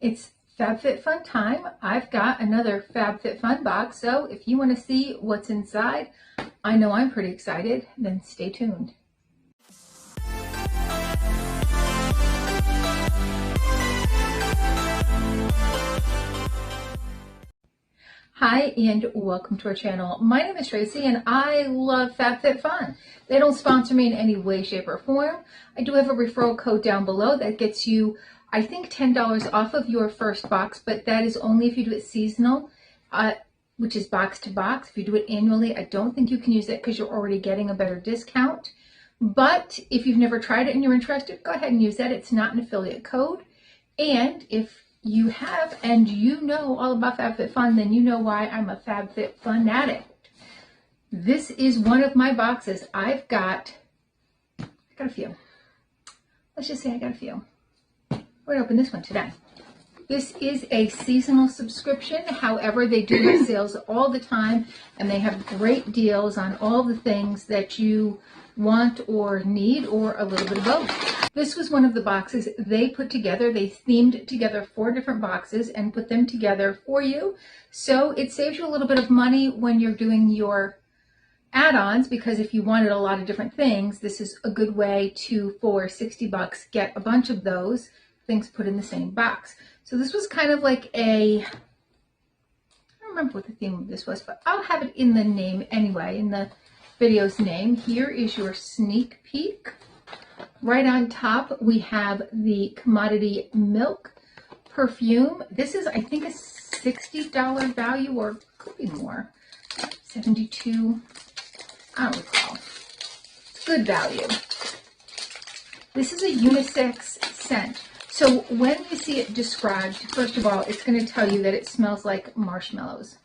It's Fabfitfun time. I've got another Fabfitfun box, so if you want to see what's inside, I know I'm pretty excited, then stay tuned. Hi and welcome to our channel. My name is Tracy and I love Fabfitfun. They don't sponsor me in any way, shape, or form. I do have a referral code down below that gets you, I think, $10 off of your first box, but that is only if you do it seasonal, which is box to box. If you do it annually, I don't think you can use it because you're already getting a better discount. But if you've never tried it and you're interested, go ahead and use that. It's not an affiliate code. And if you have and you know all about Fabfitfun, then you know why I'm a Fabfitfun addict. This is one of my boxes. I got a few. Let's just say I got a few. We're gonna open this one today. This is a seasonal subscription. However, they do have sales all the time and they have great deals on all the things that you want or need, or a little bit of both. This was one of the boxes they put together. They themed together 4 different boxes and put them together for you. So it saves you a little bit of money when you're doing your add-ons, because if you wanted a lot of different things, this is a good way to, for 60 bucks, get a bunch of those things put in the same box. So this was kind of like I don't remember what the theme of this was, but I'll have it in the name anyway, in the video's name. Here is your sneak peek. Right on top, we have the Commodity Milk perfume. This is, I think, a $60 value, or could be more. 72, I don't recall. Good value. This is a unisex scent. So when you see it described, first of all, it's going to tell you that it smells like marshmallows.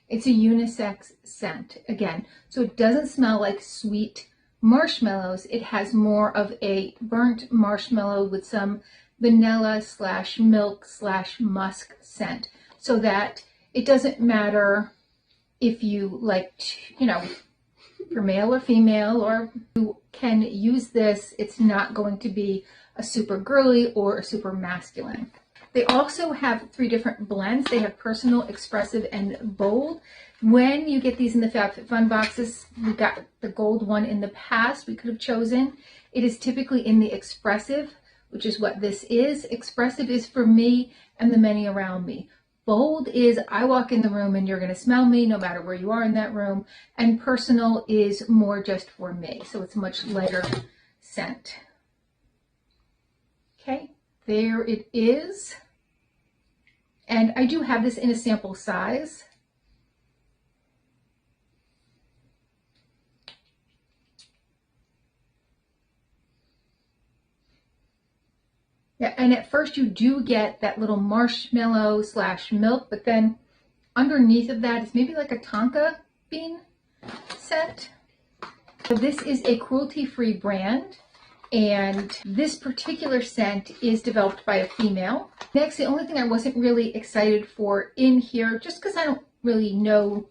It's a unisex scent, again. So it doesn't smell like sweet marshmallows. It has more of a burnt marshmallow with some vanilla / milk / musk scent, so that it doesn't matter if you like, for male or female, or you can use this. It's not going to be a super girly or a super masculine. They also have 3 different blends. They have personal, expressive, and bold. When you get these in the Fabfitfun boxes, we got the gold one in the past we could have chosen. It is typically in the expressive, which is what this is. Expressive is for me and the many around me. Bold is I walk in the room and you're going to smell me no matter where you are in that room. And personal is more just for me. So it's a much lighter scent. Okay, there it is. And I do have this in a sample size. Yeah, and at first you do get that little marshmallow / milk, but then underneath of that is maybe like a tonka bean scent. So this is a cruelty-free brand, and this particular scent is developed by a female. Next, the only thing I wasn't really excited for in here, just because I don't really know,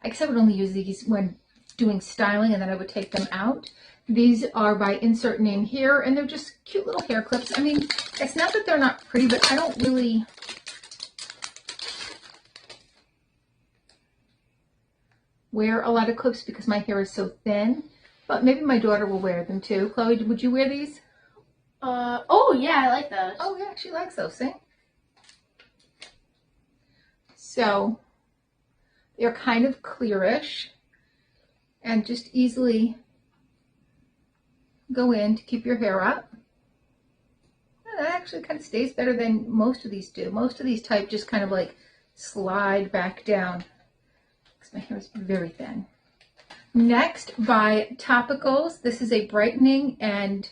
I guess I would only use these when doing styling and then I would take them out. These are by insert name here, and they're just cute little hair clips. I mean, it's not that they're not pretty, but I don't really wear a lot of clips because my hair is so thin. But maybe my daughter will wear them too. Chloe, would you wear these? Oh yeah, I like those. Oh yeah, she likes those, see? So they're kind of clearish and just easily go in to keep your hair up. And that actually kind of stays better than most of these do. Most of these type just kind of like slide back down because my hair is very thin. Next, by Topicals, this is a brightening and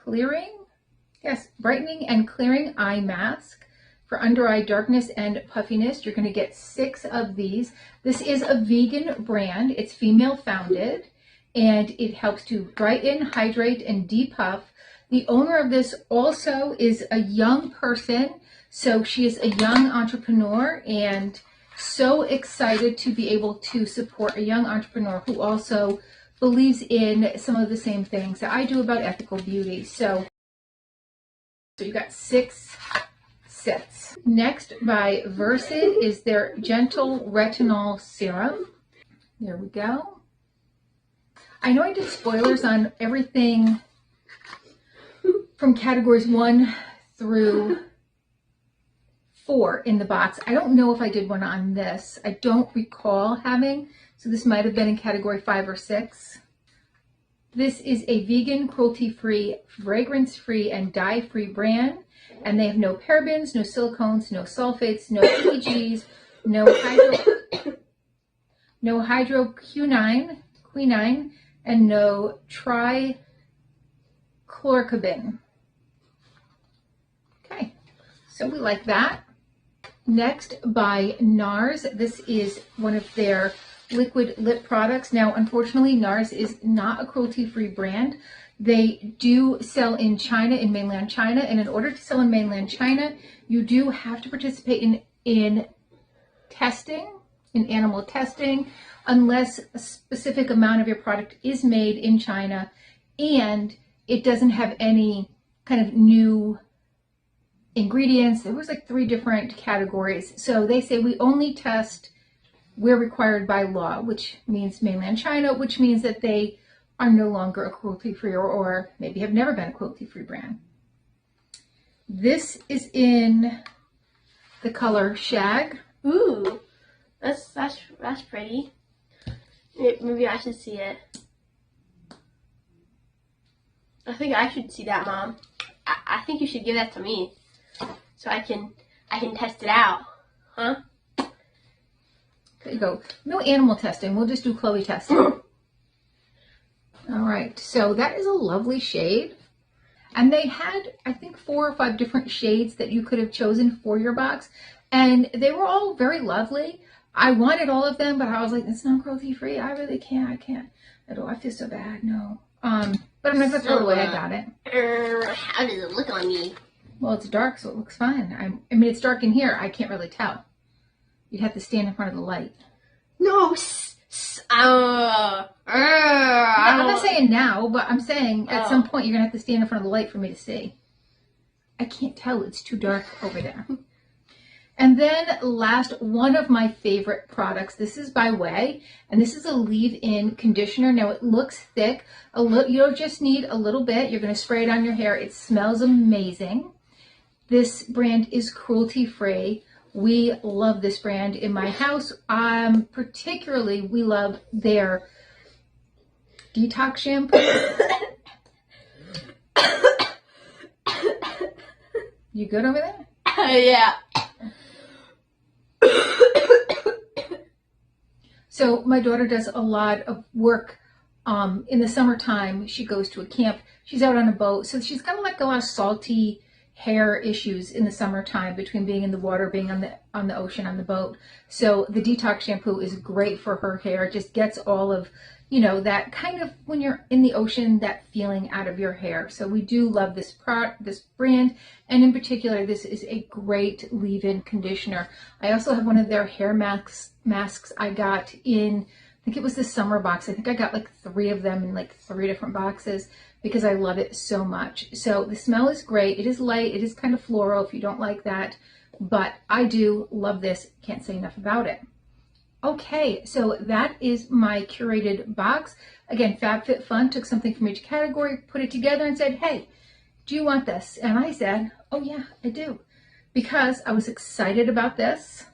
clearing eye mask for under eye darkness and puffiness. You're going to get 6 of these. This is a vegan brand. It's female founded, and it helps to brighten, hydrate, and depuff. The owner of this also is a young person, so she is a young entrepreneur, and so excited to be able to support a young entrepreneur who also believes in some of the same things that I do about ethical beauty. So So you got 6 sets. Next by Versid is their Gentle Retinol Serum. There we go. I know I did spoilers on everything from categories 1 through 4 in the box. I don't know if I did one on this. I don't recall having, so this might have been in category 5 or 6. This is a vegan, cruelty-free, fragrance-free, and dye-free brand, and they have no parabens, no silicones, no sulfates, no PGs, no hydroquinone, and no trichlorobin. Okay, so we like that. Next by Nars, this is one of their liquid lip products. Now, unfortunately, Nars is not a cruelty-free brand. They do sell in China, in mainland China, and in order to sell in mainland China, you do have to participate in testing, in animal testing, unless a specific amount of your product is made in China and it doesn't have any kind of new ingredients. There was like 3 different categories. So they say we only test where required by law, which means mainland China, which means that they are no longer a cruelty-free or maybe have never been a cruelty-free brand. This is in the color Shag. Ooh, that's pretty. Maybe I should see it. I think I should see that, Mom. I think you should give that to me so I can test it out, huh? There you go. No animal testing. We'll just do Chloe testing. All right. So that is a lovely shade. And they had, I think, 4 or 5 different shades that you could have chosen for your box. And they were all very lovely. I wanted all of them, but I was like, it's not cruelty free. I really can't. I can't. I feel so bad. No. But I'm not going to throw it away. I got it. How does it look on me? Well, it's dark, so it looks fine. I mean, it's dark in here. I can't really tell. You'd have to stand in front of the light. No, I'm not saying now, but I'm saying at some point you're going to have to stand in front of the light for me to see. I can't tell. It's too dark over there. And then last, one of my favorite products. This is Byway, and this is a leave-in conditioner. Now, it looks thick. You'll just need a little bit. You're going to spray it on your hair. It smells amazing. This brand is cruelty-free. We love this brand in my house. Particularly, we love their detox shampoo. You good over there? Yeah. So my daughter does a lot of work in the summertime. She goes to a camp. She's out on a boat. So she's got like a lot of salty hair issues in the summertime between being in the water, being on the ocean, on the boat. So the detox shampoo is great for her hair. It just gets all of, that kind of, when you're in the ocean, that feeling out of your hair. So we do love this brand, and in particular, this is a great leave-in conditioner. I also have one of their hair masks I got in, I think it was the summer box. I think I got like 3 of them in like 3 different boxes because I love it so much. So the smell is great. It is light. It is kind of floral if you don't like that, but I do love this. Can't say enough about it. Okay, so that is my curated box. Again, Fabfitfun took something from each category, put it together and said, hey, do you want this? And I said, oh yeah, I do. Because I was excited about this.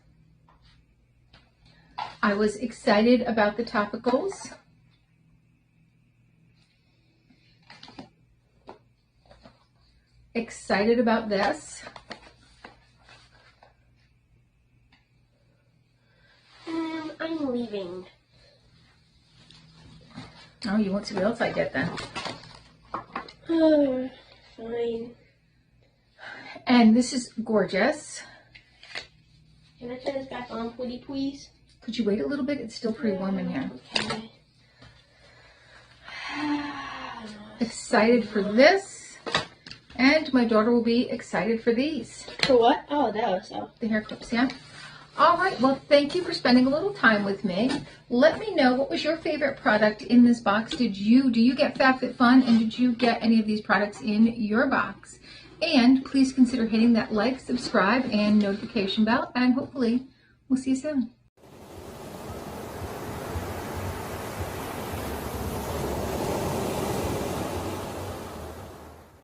I was excited about the Topicals. Excited about this. I'm leaving. Oh, you won't see what else I get then. Oh, fine. And this is gorgeous. Can I turn this back on, please? Could you wait a little bit? It's still pretty warm in here. Okay. Excited for this. And my daughter will be excited for these. For what? Oh, those. Oh. The hair clips, yeah. All right, well, thank you for spending a little time with me. Let me know, what was your favorite product in this box? Do you get Fabfitfun, and did you get any of these products in your box? And please consider hitting that like, subscribe, and notification bell, and hopefully we'll see you soon.